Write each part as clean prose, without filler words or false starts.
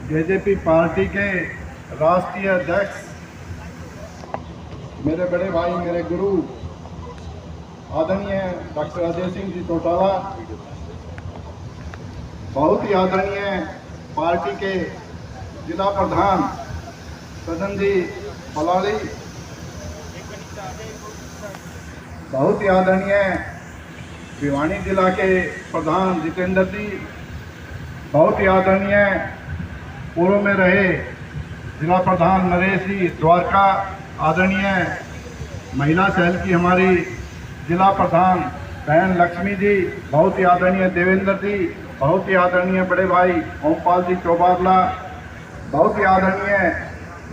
JJP party के राष्ट्रीय अध्यक्ष, मेरे बड़े भाई, मेरे गुरु आदरणीय डॉक्टर अजय सिंह जी चौटाला, बहुत ही आदरणीय पार्टी के जिला प्रधान सदन जी पलाली, बहुत ही आदरणीय भिवानी जिला के प्रधान जितेंद्र जी, बहुत ही आदरणीय पूर्व में रहे जिला प्रधान नरेश जी द्वारका, आदरणीय महिला सेल की हमारी जिला प्रधान बहन लक्ष्मी जी, बहुत ही आदरणीय देवेंद्र जी, बहुत ही आदरणीय बड़े भाई ओमपाल जी चौबारला, बहुत ही आदरणीय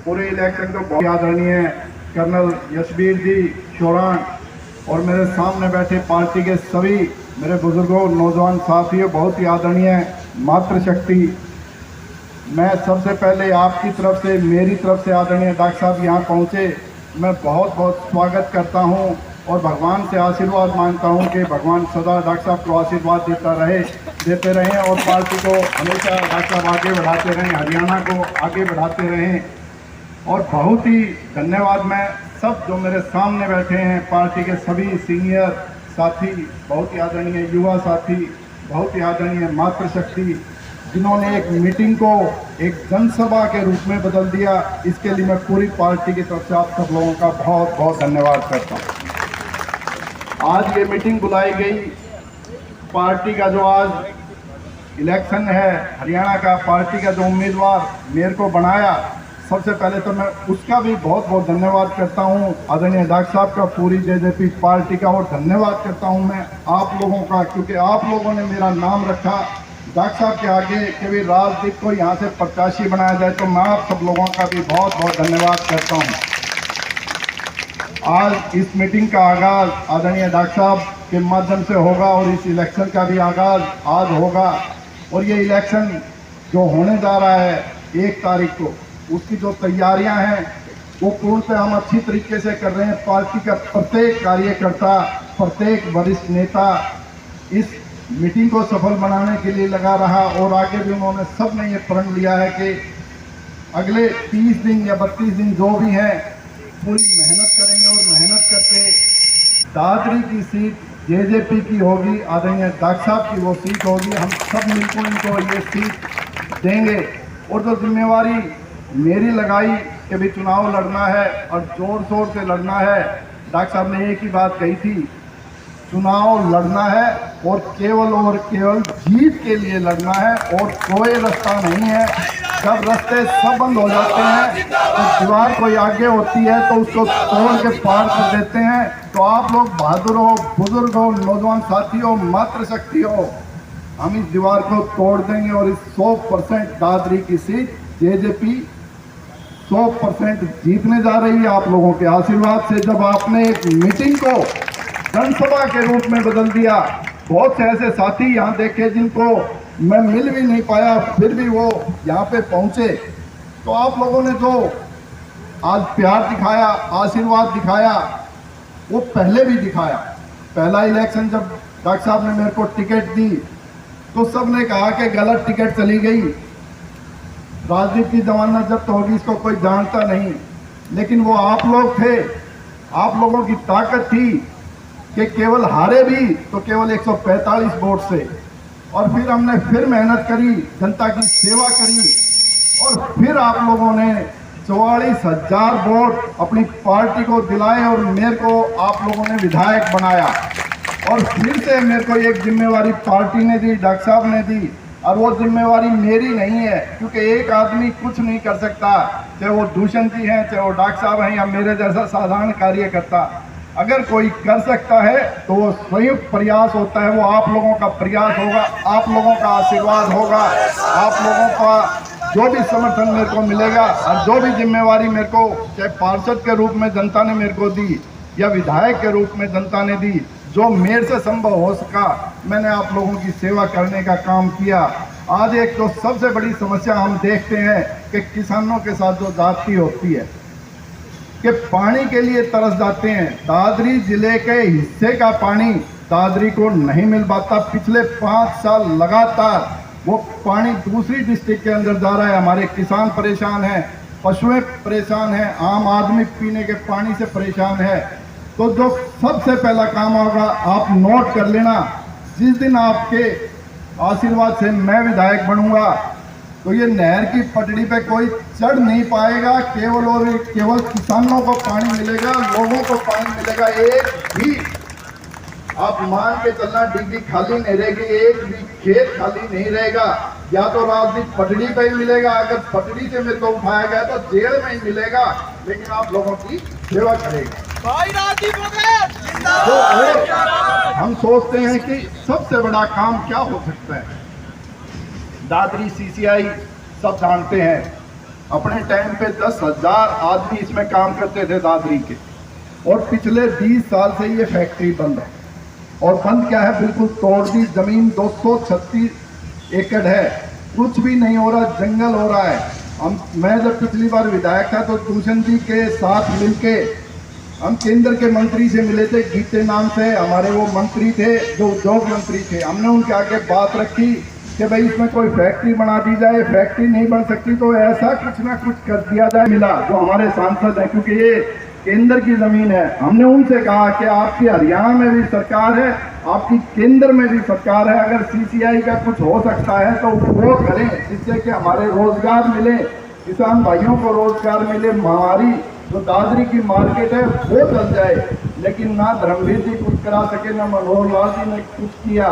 पूरे इलेक्शन को बहुत आदरणीय कर्नल यशवीर जी शोरान, और मेरे सामने बैठे पार्टी के सभी मेरे बुजुर्गों, नौजवान साथियों, बहुत ही आदरणीय मातृशक्ति। मैं सबसे पहले आपकी तरफ से, मेरी तरफ से आदरणीय डॉक्टर साहब यहाँ पहुँचे, मैं बहुत बहुत स्वागत करता हूँ और भगवान से आशीर्वाद मांगता हूँ कि भगवान सदा डॉक्टर साहब को आशीर्वाद देते रहें और पार्टी को हमेशा डॉक्टर साहब आगे बढ़ाते रहें, हरियाणा को आगे बढ़ाते रहें। और बहुत ही धन्यवाद मैं सब जो मेरे सामने बैठे हैं, पार्टी के सभी सीनियर साथी, बहुत ही आदरणीय युवा साथी, बहुत ही आदरणीय मातृशक्ति, जिन्होंने एक मीटिंग को एक जनसभा के रूप में बदल दिया, इसके लिए मैं पूरी पार्टी की तरफ से आप सब लोगों का बहुत बहुत धन्यवाद करता हूँ। आज ये मीटिंग बुलाई गई, पार्टी का जो आज इलेक्शन है हरियाणा का, पार्टी का जो उम्मीदवार मेयर को बनाया, सबसे पहले तो मैं उसका भी बहुत बहुत धन्यवाद करता हूं, आदरणीय डॉक्टर साहब का, पूरी जेजेपी पार्टी का, और धन्यवाद करता हूं मैं आप लोगों का, क्योंकि आप लोगों ने मेरा नाम रखा डॉक्टर साहब के आगे कि भी राजदीप को यहाँ से प्रत्याशी बनाया जाए, तो मैं आप सब लोगों का भी बहुत बहुत धन्यवाद करता हूँ। आज इस मीटिंग का आगाज़ आदरणीय डॉक्टर साहब के माध्यम से होगा और इस इलेक्शन का भी आगाज़ आज होगा, और ये इलेक्शन जो होने जा रहा है 1 तारीख को, उसकी जो तैयारियां हैं वो पूर्णतः हम अच्छी तरीके से कर रहे हैं। पार्टी का प्रत्येक कार्यकर्ता, प्रत्येक वरिष्ठ नेता इस मीटिंग को सफल बनाने के लिए लगा रहा, और आगे भी उन्होंने सब ने ये प्रण लिया है कि अगले 30 दिन या 32 दिन जो भी हैं पूरी मेहनत करेंगे, और मेहनत करके दादरी की सीट जेजेपी की होगी, आदरणीय डॉक्टर साहब की वो सीट होगी, हम सब मिलकर इनको ये सीट देंगे। और जो जिम्मेवारी मेरी लगाई कि भी चुनाव लड़ना है और जोर शोर से लड़ना है, डॉक्टर साहब ने एक ही बात कही थी, चुनाव लड़ना है और केवल जीत के लिए लड़ना है, और कोई रास्ता नहीं है। जब रास्ते सब बंद हो जाते हैं तो दीवार कोई आगे होती है तो उसको तोड़ के पार कर देते हैं। तो आप लोग बहादुर हो, बुजुर्ग हो, नौजवान साथी हो, मातृशक्ति हो, हम इस दीवार को तोड़ देंगे और इस 100% दादरी की सीट जेजेपी 100% जीतने जा रही है आप लोगों के आशीर्वाद से। जब आपने एक मीटिंग को जनसभा के रूप में बदल दिया, बहुत से ऐसे साथी यहाँ देखे जिनको मैं मिल भी नहीं पाया, फिर भी वो यहाँ पे पहुँचे, तो आप लोगों ने जो आज प्यार दिखाया, आशीर्वाद दिखाया, वो पहले भी दिखाया। पहला इलेक्शन जब डॉक्टर साहब ने मेरे को टिकट दी तो सब ने कहा कि गलत टिकट चली गई, राजदीप की जमानत जब्त होगी, इसको कोई जानता नहीं, लेकिन वो आप लोग थे, आप लोगों की ताकत थी कि केवल हारे भी तो केवल 145 वोट से, और फिर हमने फिर मेहनत करी, जनता की सेवा करी, और फिर आप लोगों ने 44,000 वोट अपनी पार्टी को दिलाए और मेरे को आप लोगों ने विधायक बनाया। और फिर से मेरे को एक जिम्मेवारी पार्टी ने दी, डॉक्टर साहब ने दी, और वो जिम्मेवारी मेरी नहीं है, क्योंकि एक आदमी कुछ नहीं कर सकता, चाहे वो दूषण जी हैं, चाहे वो डॉक्टर साहब हैं, या मेरे जैसा साधारण कार्यकर्ता। अगर कोई कर सकता है तो वो संयुक्त प्रयास होता है, वो आप लोगों का प्रयास होगा, आप लोगों का आशीर्वाद होगा, आप लोगों का जो भी समर्थन मेरे को मिलेगा, और जो भी जिम्मेवारी मेरे को चाहे पार्षद के रूप में जनता ने मेरे को दी या विधायक के रूप में जनता ने दी, जो मेरे से संभव हो सका, मैंने आप लोगों की सेवा करने का काम किया। आज एक तो सबसे बड़ी समस्या हम देखते हैं कि किसानों के साथ जो जाति होती है कि पानी के लिए तरस जाते हैं। दादरी जिले के हिस्से का पानी दादरी को नहीं मिल पाता। पिछले 5 साल लगातार वो पानी दूसरी डिस्ट्रिक्ट के अंदर जा रहा है। हमारे किसान परेशान हैं, पशुएं परेशान हैं, आम आदमी पीने के पानी से परेशान है। तो जो सबसे पहला काम होगा, आप नोट कर लेना, जिस दिन आपके आशीर्वाद से मैं विधायक बनूंगा तो ये नहर की पटड़ी पे कोई चढ़ नहीं पाएगा। केवल और केवल किसानों को पानी मिलेगा, लोगों को पानी मिलेगा। एक भी आप मान के चलना डिग्गी खाली नहीं रहेगी, एक भी खेत खाली नहीं रहेगा। या तो राजनीति पटड़ी पे ही मिलेगा, अगर पटड़ी से मेरे को उठाया गया तो जेल में ही मिलेगा, लेकिन आप लोगों की सेवा करेगा। तो हम सोचते हैं कि सबसे बड़ा काम क्या हो सकता है। दादरी सीसीआई सब जानते हैं, अपने टाइम पे 10,000 आदमी इसमें काम करते थे दादरी के, और पिछले 20 साल से ये फैक्ट्री बंद है। और बंद क्या है, बिल्कुल तोड़ दी। जमीन 236 एकड़ है, कुछ भी नहीं हो रहा, जंगल हो रहा है। मैं जब पिछली बार विधायक था तो दूषण जी के साथ मिलके हम केंद्र के मंत्री से मिले थे, गीते नाम से हमारे वो मंत्री थे, जो उद्योग मंत्री थे। हमने उनके आगे बात रखी कि भाई इसमें कोई फैक्ट्री बना दी जाए, फैक्ट्री नहीं बन सकती तो ऐसा कुछ ना कुछ कर दिया जाए। मिला जो हमारे सांसद हैं, क्योंकि ये केंद्र की जमीन है। हमने उनसे कहा कि आपकी हरियाणा में भी सरकार है, आपकी केंद्र में भी सरकार है, अगर सीसीआई का कुछ हो सकता है तो वो करें, जिससे कि हमारे रोजगार मिले, किसान भाइयों को रोजगार मिले, हमारी जो दादरी की मार्केट है वो चल जाए। लेकिन ना धर्मवीर जी कुछ करा सके, ना मनोहर लाल जी ने कुछ किया।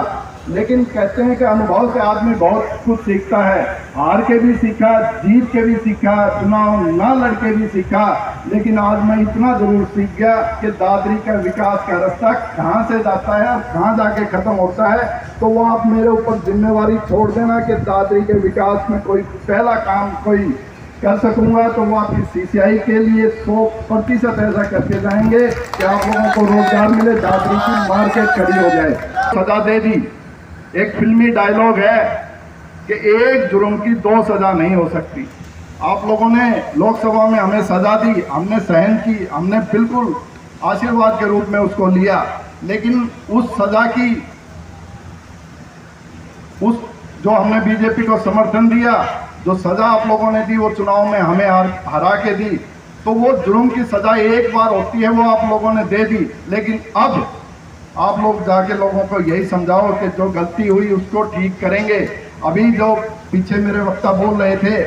लेकिन कहते हैं कि अनुभव से आदमी बहुत कुछ सीखता है। हार के भी सीखा, जीत के भी सीखा, चुनाव ना लड़के भी सीखा। लेकिन आज मैं इतना जरूर सीख गया कि दादरी का विकास का रास्ता कहाँ से जाता है और कहाँ जाके खत्म होता है। तो वो आप मेरे ऊपर जिम्मेवारी छोड़ देना कि दादरी के विकास में कोई पहला काम कोई कर सकूंगा तो वो आपकी सीसीआई के लिए 100% ऐसा करके जाएंगे कि आप लोगों को रोजगार मिले, दादरी की मार्केट खड़ी हो जाए। सजा दे दी, एक फिल्मी डायलॉग है कि एक जुर्म की 2 सजा नहीं हो सकती। आप लोगों ने लोकसभा में हमें सजा दी, हमने सहन की, हमने बिल्कुल आशीर्वाद के रूप में उसको लिया। लेकिन उस सजा की, उस जो हमने बीजेपी को समर्थन दिया, जो सजा आप लोगों ने दी, वो चुनाव में हमें हरा के दी, तो वो जुर्म की सजा एक बार होती है, वो आप लोगों ने दे दी। लेकिन अब आप लोग जाके लोगों को यही समझाओ कि जो गलती हुई उसको ठीक करेंगे। अभी जो पीछे मेरे वक्ता बोल रहे थे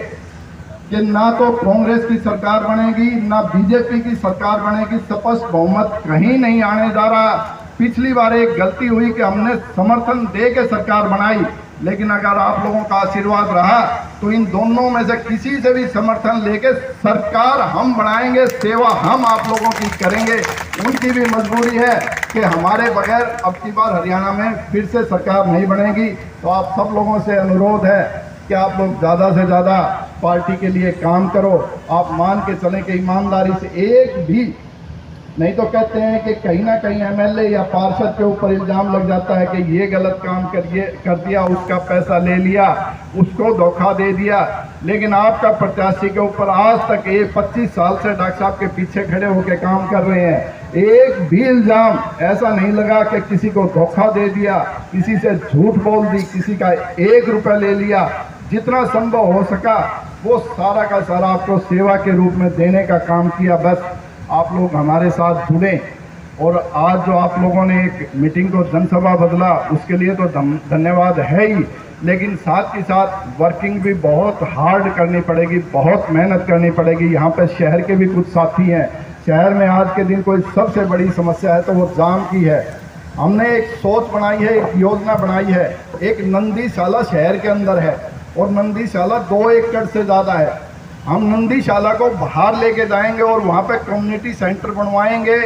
कि ना तो कांग्रेस की सरकार बनेगी ना बीजेपी की सरकार बनेगी, स्पष्ट बहुमत कहीं नहीं आने जा रहा। पिछली बार एक गलती हुई कि हमने समर्थन दे के सरकार बनाई, लेकिन अगर आप लोगों का आशीर्वाद रहा तो इन दोनों में से किसी से भी समर्थन लेके सरकार हम बनाएंगे, सेवा हम आप लोगों की करेंगे। उनकी भी मजबूरी है कि हमारे बगैर अब की बार हरियाणा में फिर से सरकार नहीं बनेगी। तो आप सब लोगों से अनुरोध है कि आप लोग ज़्यादा से ज़्यादा पार्टी के लिए काम करो। आप मान के चलें कि ईमानदारी से एक भी नहीं तो कहते हैं कि कहीं ना कहीं एमएलए या पार्षद के ऊपर इल्जाम लग जाता है कि ये गलत काम कर दिया, उसका पैसा ले लिया, उसको धोखा दे दिया। लेकिन आपका प्रत्याशी के ऊपर आज तक ये 25 साल से डॉक्टर साहब के पीछे खड़े होकर काम कर रहे हैं, एक भी इल्जाम ऐसा नहीं लगा कि किसी को धोखा दे दिया, किसी से झूठ बोल दी, किसी का 1 रुपया ले लिया। जितना संभव हो सका वो सारा का सारा आपको सेवा के रूप में देने का काम किया। बस आप लोग हमारे साथ जुड़े। और आज जो आप लोगों ने एक मीटिंग को जनसभा बदला, उसके लिए तो धन्यवाद है ही, लेकिन साथ ही साथ वर्किंग भी बहुत हार्ड करनी पड़ेगी, बहुत मेहनत करनी पड़ेगी। यहाँ पे शहर के भी कुछ साथी हैं। शहर में आज के दिन कोई सबसे बड़ी समस्या है तो वो जाम की है। हमने एक सोच बनाई है, एक योजना बनाई है। एक नंदीशाला शहर के अंदर है और नंदीशाला 2 एकड़ से ज़्यादा है। हम नंदीशाला को बाहर लेके जाएंगे और वहाँ पे कम्युनिटी सेंटर बनवाएंगे।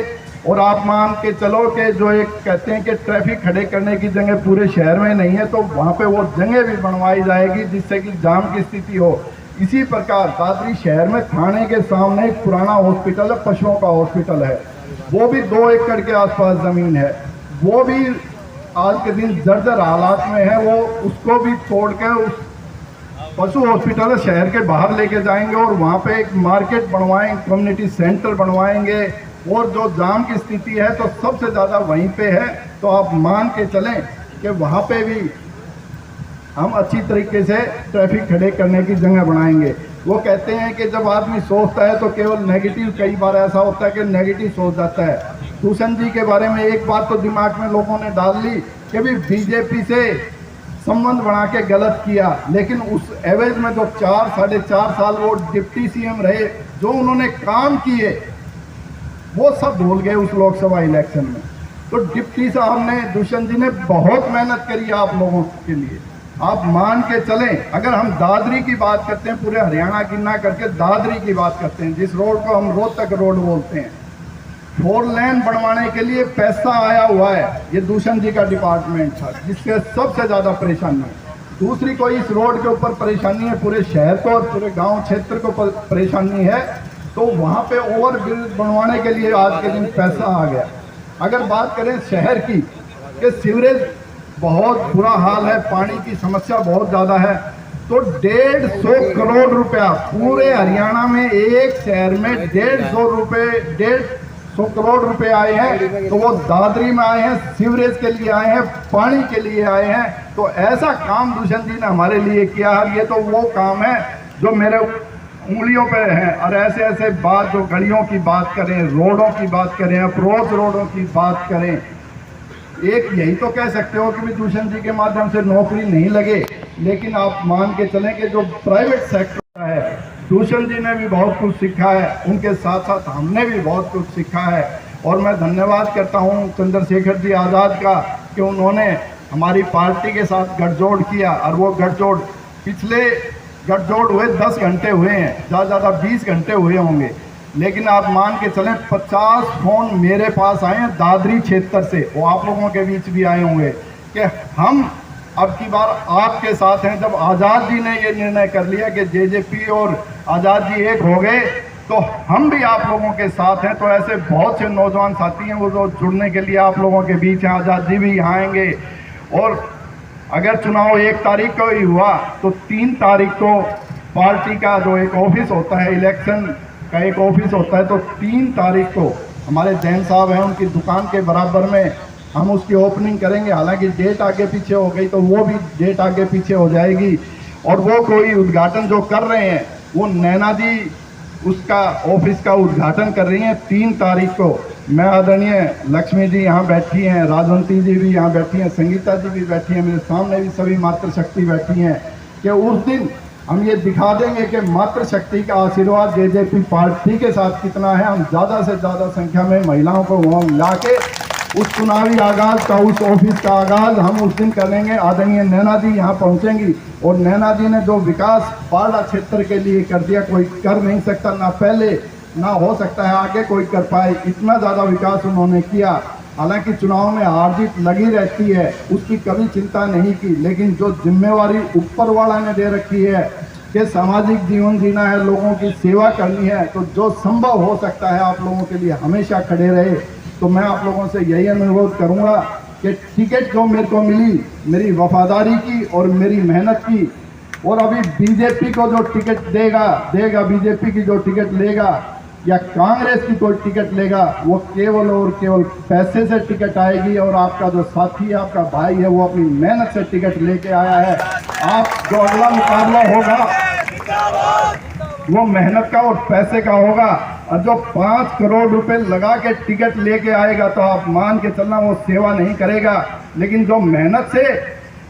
और आप मान के चलो कि जो एक कहते हैं कि ट्रैफिक खड़े करने की जगह पूरे शहर में नहीं है, तो वहाँ पे वो जगह भी बनवाई जाएगी जिससे कि जाम की स्थिति हो। इसी प्रकार दादरी शहर में थाने के सामने एक पुराना हॉस्पिटल है, पशुओं का हॉस्पिटल है, वो भी 2 एकड़ के आसपास ज़मीन है, वो भी आज के दिन जर्जर हालात में है। वो उसको भी तोड़ के उस पशु हॉस्पिटल शहर के बाहर लेके जाएंगे और वहाँ पे एक मार्केट बनवाएंगे, कम्युनिटी सेंटर बनवाएंगे। और जो जाम की स्थिति है तो सबसे ज़्यादा वहीं पे है। तो आप मान के चलें कि वहाँ पे भी हम अच्छी तरीके से ट्रैफिक खड़े करने की जगह बनाएंगे। वो कहते हैं कि जब आदमी सोचता है तो केवल नेगेटिव, कई बार ऐसा होता है कि नेगेटिव सोच जाता है। दूषण जी के बारे में एक बात तो दिमाग में लोगों ने डाल ली कि भी बीजेपी से संबंध बना के गलत किया, लेकिन उस एवरेज में जो 4-4.5 साल वो डिप्टी सीएम रहे, जो उन्होंने काम किए वो सब भूल गए उस लोकसभा इलेक्शन में। तो डिप्टी साहब ने, दूषण जी ने बहुत मेहनत करी आप लोगों के लिए। आप मान के चलें, अगर हम दादरी की बात करते हैं, पूरे हरियाणा की ना करके दादरी की बात करते हैं, जिस रोड को हम रोहतक रोड बोलते हैं, 4 लेन बनवाने के लिए पैसा आया हुआ है, ये दूषण जी का डिपार्टमेंट था, जिससे सबसे ज़्यादा परेशानी है। दूसरी कोई इस रोड के ऊपर परेशानी है, पूरे शहर को और पूरे गांव क्षेत्र को परेशानी है, तो वहाँ पे ओवर ब्रिज बनवाने के लिए आज के दिन पैसा आ गया। अगर बात करें शहर की, कि सीवरेज बहुत बुरा हाल है, पानी की समस्या बहुत ज़्यादा है, तो 150 करोड़ रुपया पूरे हरियाणा में, एक शहर में 150 करोड़ रुपए आए हैं, तो वो दादरी में आए हैं, सीवरेज के लिए आए हैं, पानी के लिए आए हैं। तो ऐसा काम दूषण जी ने हमारे लिए किया है। ये तो वो काम है जो मेरे उंगलियों पे है। और ऐसे ऐसे बात, जो गलियों की बात करें, रोडों की बात करें, अप्रोच रोडों की बात करें, एक यही तो कह सकते हो कि भी दूषण जी के माध्यम से नौकरी नहीं लगे, लेकिन आप मान के चलें कि जो प्राइवेट सेक्टर है, दूषण जी ने भी बहुत कुछ सीखा है, उनके साथ साथ हमने भी बहुत कुछ सीखा है। और मैं धन्यवाद करता हूं चंद्रशेखर जी आज़ाद का कि उन्होंने हमारी पार्टी के साथ गठजोड़ किया, और वो गठजोड़, पिछले गठजोड़ हुए 10 घंटे हुए हैं, ज़्यादा 20 घंटे हुए होंगे, लेकिन आप मान के चलें 50 फोन मेरे पास आए हैं दादरी क्षेत्र से, वो आप लोगों के बीच भी आए होंगे, कि हम अब की बार आपके साथ हैं। जब आज़ाद जी ने ये निर्णय कर लिया कि जेजेपी और आज़ाद जी एक हो गए, तो हम भी आप लोगों के साथ हैं। तो ऐसे बहुत से नौजवान साथी हैं वो जो जुड़ने के लिए आप लोगों के बीच हैं। आज़ाद जी भी यहाँ आएंगे। और अगर चुनाव 1 तारीख को ही हुआ तो 3 तारीख को पार्टी का जो एक ऑफिस होता है, इलेक्शन का एक ऑफिस होता है, तो 3 तारीख को हमारे जैन साहब हैं, उनकी दुकान के बराबर में हम उसकी ओपनिंग करेंगे। हालांकि डेट आगे पीछे हो गई, तो वो भी डेट आगे पीछे हो जाएगी। और वो कोई उद्घाटन जो कर रहे हैं, वो नैना जी उसका ऑफिस का उद्घाटन कर रही हैं 3 तारीख को। मैं आदरणीय लक्ष्मी जी यहाँ बैठी हैं, राजवंती जी भी यहाँ बैठी हैं, संगीता जी भी बैठी हैं, मेरे सामने भी सभी मातृशक्ति बैठी हैं, कि उस दिन हम ये दिखा देंगे कि मातृशक्ति का आशीर्वाद जेजेपी पार्टी के साथ कितना है। हम ज़्यादा से ज़्यादा संख्या में महिलाओं को वहाँ ला के उस चुनावी आगाज़ का, उस ऑफिस का आगाज़ हम उस दिन करेंगे। आदरणीय नैना जी यहाँ पहुँचेंगी, और नैना जी ने जो विकास पारड़ा क्षेत्र के लिए कर दिया, कोई कर नहीं सकता, ना पहले ना हो सकता है आगे कोई कर पाए, इतना ज़्यादा विकास उन्होंने किया। हालांकि चुनाव में हार जीत लगी रहती है, उसकी कभी चिंता नहीं की, लेकिन जो जिम्मेवारी ऊपर वाला ने दे रखी है कि सामाजिक जीवन जीना है, लोगों की सेवा करनी है, तो जो संभव हो सकता है आप लोगों के लिए हमेशा खड़े रहे। तो मैं आप लोगों से यही अनुरोध करूंगा कि टिकट जो मेरे को मिली, मेरी वफादारी की और मेरी मेहनत की, और अभी बीजेपी को जो टिकट देगा, बीजेपी की जो टिकट लेगा या कांग्रेस की कोई टिकट लेगा, वो केवल और केवल पैसे से टिकट आएगी। और आपका जो साथी है, आपका भाई है, वो अपनी मेहनत से टिकट लेके आया है। आप जो अगला मुकाबला होगा वो मेहनत का और पैसे का होगा। और जो 5 करोड़ रुपए लगा के टिकट लेके आएगा, तो आप मान के चलना वो सेवा नहीं करेगा, लेकिन जो मेहनत से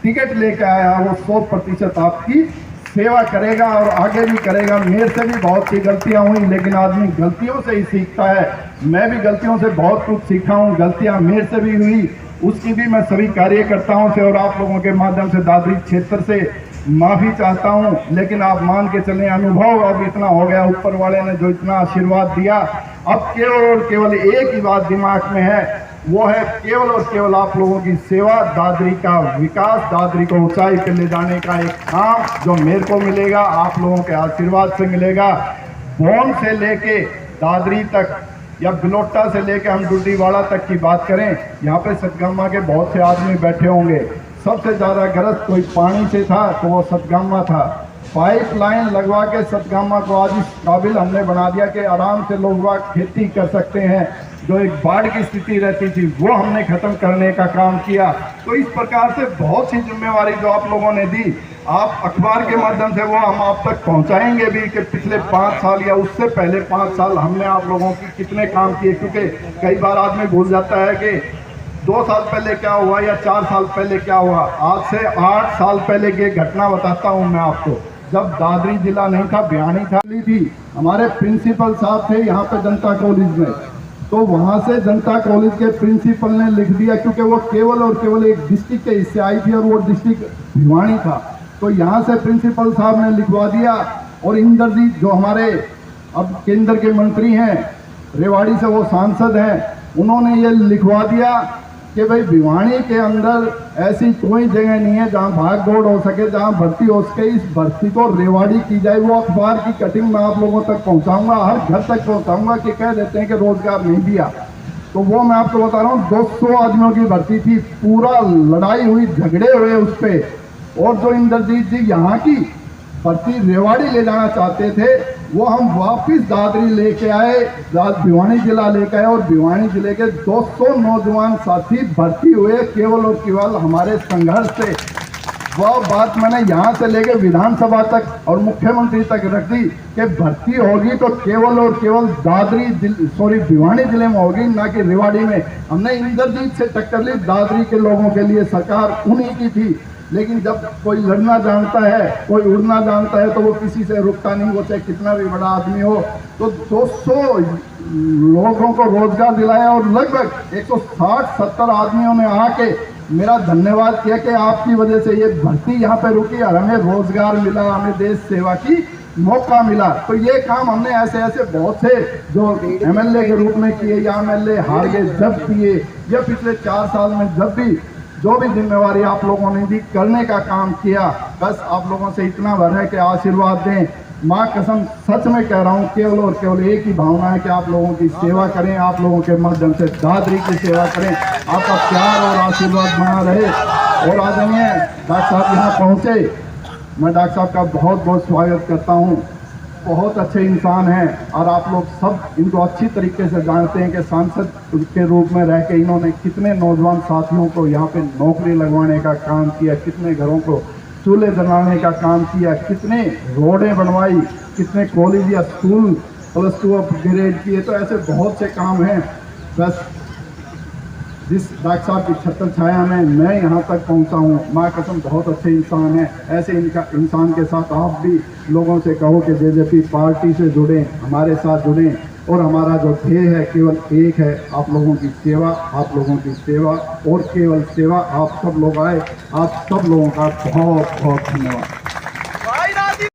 टिकट लेके आया वो 100% आपकी सेवा करेगा और आगे भी करेगा। मेरे से भी बहुत सी गलतियां हुई, लेकिन आदमी गलतियों से ही सीखता है। मैं भी गलतियों से बहुत कुछ सीखा हूं, गलतियां मेरे से भी हुई, उसकी भी मैं सभी कार्यकर्ताओं से और आप लोगों के माध्यम से दादरी क्षेत्र से माफ़ी चाहता हूं। लेकिन आप मान के चलें, अनुभव अब इतना हो गया, ऊपर वाले ने जो इतना आशीर्वाद दिया, अब केवल और केवल एक ही बात दिमाग में है, वो है केवल और केवल आप लोगों की सेवा, दादरी का विकास, दादरी को ऊंचाई पे ले जाने का एक काम जो मेरे को मिलेगा, आप लोगों के आशीर्वाद से मिलेगा। बोन से लेके दादरी तक या बिलोटा से लेके हम डुड्डीवाड़ा तक की बात करें, यहाँ पे सतगामा के बहुत से आदमी बैठे होंगे। सबसे ज़्यादा ग्रस्त कोई पानी से था तो वो सतगामा था, पाइपलाइन लगवा के सतगामा को आज इस काबिल हमने बना दिया कि आराम से लोग वहाँ खेती कर सकते हैं। जो एक बाढ़ की स्थिति रहती थी वो हमने ख़त्म करने का काम किया। तो इस प्रकार से बहुत सी जिम्मेवारी जो आप लोगों ने दी, आप अखबार के माध्यम से वो हम आप तक पहुंचाएंगे भी कि पिछले 5 साल या उससे पहले 5 साल हमने आप लोगों की कितने काम किए। क्योंकि कई बार आदमी भूल जाता है कि 2 साल पहले क्या हुआ या 4 साल पहले क्या हुआ। आज से 8 साल पहले की घटना बताता हूँ मैं आपको। जब दादरी जिला नहीं था, भिवानी थी, हमारे प्रिंसिपल साहब थे यहाँ पे जनता कॉलेज में, तो वहाँ से जनता कॉलेज के प्रिंसिपल ने लिख दिया, क्योंकि वो केवल और केवल एक डिस्ट्रिक्ट के हिस्से आई थी और वो डिस्ट्रिक्ट भिवानी था, तो यहाँ से प्रिंसिपल साहब ने लिखवा दिया। और इंद्रजीत जो हमारे अब केंद्र के मंत्री हैं, रेवाड़ी से वो सांसद हैं, उन्होंने ये लिखवा दिया कि भाई भिवानी के अंदर ऐसी कोई जगह नहीं है जहां भाग दौड़ हो सके, जहां भर्ती हो सके। इस भर्ती को रेवाड़ी की जाए। वो अखबार की कटिंग मैं आप लोगों तक पहुंचाऊंगा, हर घर तक पहुंचाऊंगा कि कह देते हैं कि रोजगार नहीं दिया। तो वो मैं आपको बता रहा हूँ, 200 आदमियों की भर्ती थी, पूरा लड़ाई हुई, झगड़े हुए उस पर। और जो इंद्रजीत जी यहाँ की भर्ती रेवाड़ी ले जाना चाहते थे, वो हम वापस दादरी लेके आए, भिवानी जिला लेके आए, और भिवानी जिले के 200 नौजवान साथी भर्ती हुए केवल और केवल हमारे संघर्ष से। वह बात मैंने यहाँ से लेके विधानसभा तक और मुख्यमंत्री तक रख दी कि भर्ती होगी तो केवल और केवल भिवानी जिले में होगी, ना कि रेवाड़ी में। हमने इंद्रजीत से टक्कर ली, दादरी के लोगों के लिए सरकार उन्हीं की थी। लेकिन जब कोई लड़ना जानता है, कोई उड़ना जानता है, तो वो किसी से रुकता नहीं, वो चाहे कितना भी बड़ा आदमी हो। तो 200 लोगों को रोजगार दिलाया और लगभग 160-70 आदमियों ने आके मेरा धन्यवाद किया कि आपकी वजह से ये भर्ती यहाँ पे रुकी और हमें रोजगार मिला, हमें देश सेवा की मौका मिला। तो ये काम हमने ऐसे ऐसे बहुत से जो एमएलए के रूप में किए या एमएलए हार गए जब किए, या पिछले 4 साल में जब भी जो भी जिम्मेवारी आप लोगों ने दी, करने का काम किया। बस आप लोगों से इतना भर है कि आशीर्वाद दें। माँ कसम सच में कह रहा हूँ, केवल और केवल एक ही भावना है कि आप लोगों की सेवा करें, आप लोगों के माध्यम से दादरी की सेवा करें, आपका प्यार और आशीर्वाद बना रहे। और आदरणीय डॉक्टर साहब यहाँ पहुँचे, मैं डॉक्टर साहब का बहुत बहुत स्वागत करता हूँ। बहुत अच्छे इंसान हैं और आप लोग सब इनको अच्छी तरीके से जानते हैं कि सांसद के रूप में रह के इन्होंने कितने नौजवान साथियों को यहाँ पे नौकरी लगवाने का काम किया, कितने घरों को चूल्हे जलाने का काम किया, कितने रोडें बनवाई, कितने कॉलेज या स्कूल +2 अपग्रेड किए। तो ऐसे बहुत से काम हैं। बस जिस डॉक्टर साहब की छत्र छाया में मैं यहाँ तक पहुँचा हूँ, माँ कसम बहुत अच्छे इंसान हैं। ऐसे इनका इंसान के साथ आप भी लोगों से कहो कि जेजेपी पार्टी से जुड़ें, हमारे साथ जुड़ें। और हमारा जो ध्येय है केवल एक है, आप लोगों की सेवा, आप लोगों की सेवा और केवल सेवा। आप सब लोग आए, आप सब लोगों का बहुत बहुत धन्यवाद।